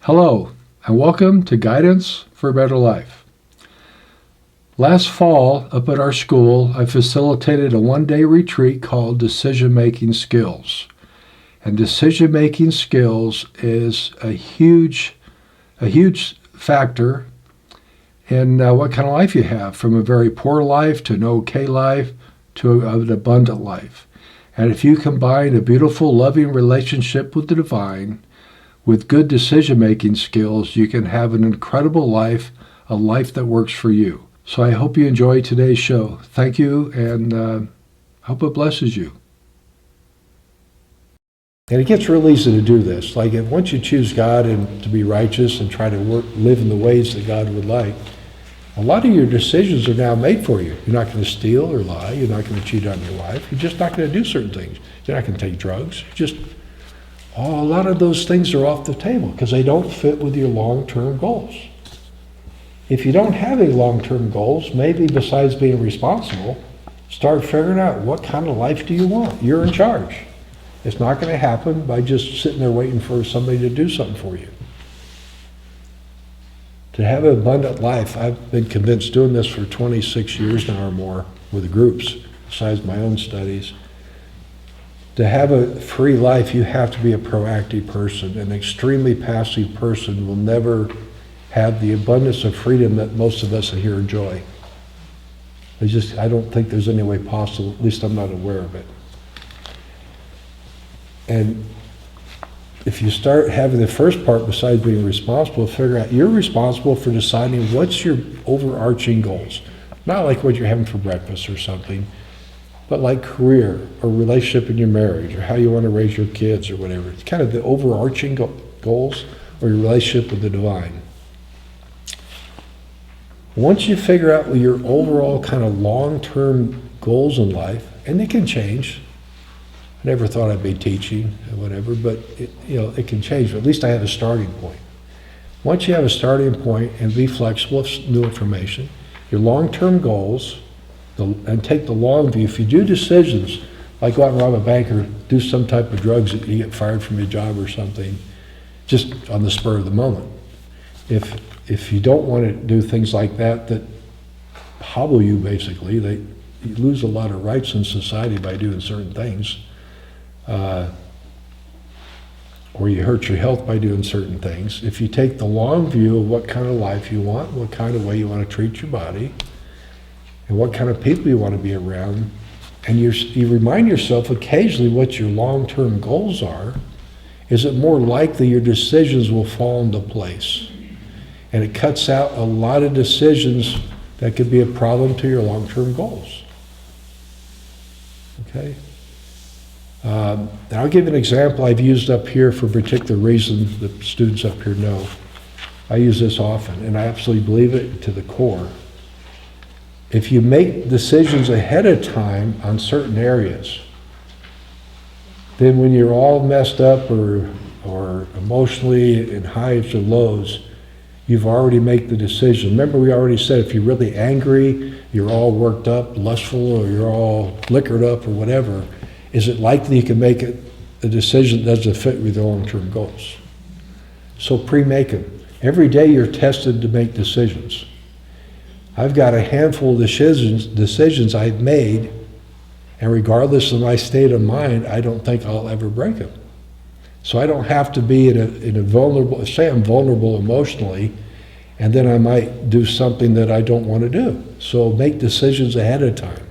Hello, and welcome to Guidance for a Better Life. Last fall, up at our school, I facilitated a one-day retreat called Decision-Making Skills. And decision-making skills is a huge factor in what kind of life you have, from a very poor life to an okay life to an abundant life. And if you combine a beautiful, loving relationship with the divine with good decision-making skills, you can have an incredible life, a life that works for you. So I hope you enjoy today's show. Thank you, and hope it blesses you. And it gets real easy to do this. Like, once you choose God and to be righteous and try to live in the ways that God would like, a lot of your decisions are now made for you. You're not going to steal or lie. You're not going to cheat on your wife. You're just not going to do certain things. You're not going to take drugs. A lot of those things are off the table because they don't fit with your long-term goals. If you don't have any long-term goals, maybe besides being responsible, start figuring out what kind of life do you want. You're in charge. It's not going to happen by just sitting there waiting for somebody to do something for you. To have an abundant life, I've been convinced, doing this for 26 years now or more with groups, besides my own studies. To have a free life, you have to be a proactive person. An extremely passive person will never have the abundance of freedom that most of us here enjoy. I don't think there's any way possible, at least I'm not aware of it. And if you start having the first part, besides being responsible, figure out you're responsible for deciding what's your overarching goals. Not like what you're having for breakfast or something, but like career or relationship in your marriage or how you want to raise your kids or whatever. It's kind of the overarching goals or your relationship with the divine. Once you figure out your overall kind of long-term goals in life, and they can change. I never thought I'd be teaching or whatever, but it can change. But at least I have a starting point. Once you have a starting point and be flexible with new information, your long-term goals, and take the long view. If you do decisions, like go out and rob a bank or do some type of drugs that you get fired from your job or something, just on the spur of the moment. If you don't want to do things like that hobble you basically, you lose a lot of rights in society by doing certain things. Or you hurt your health by doing certain things. If you take the long view of what kind of life you want, what kind of way you want to treat your body, and what kind of people you want to be around, and you remind yourself occasionally what your long-term goals are, is it more likely your decisions will fall into place. And it cuts out a lot of decisions that could be a problem to your long-term goals. Okay? I'll give an example I've used up here for a particular reason that students up here know. I use this often, and I absolutely believe it to the core. If you make decisions ahead of time on certain areas, then when you're all messed up or emotionally in highs or lows, you've already made the decision. Remember, we already said if you're really angry, you're all worked up, lustful, or you're all liquored up or whatever, is it likely you can make a decision that doesn't fit with your long-term goals? So pre-make them. Every day you're tested to make decisions. I've got a handful of decisions I've made, and regardless of my state of mind, I don't think I'll ever break them. So I don't have to be in a vulnerable, say I'm vulnerable emotionally, and then I might do something that I don't want to do. So make decisions ahead of time.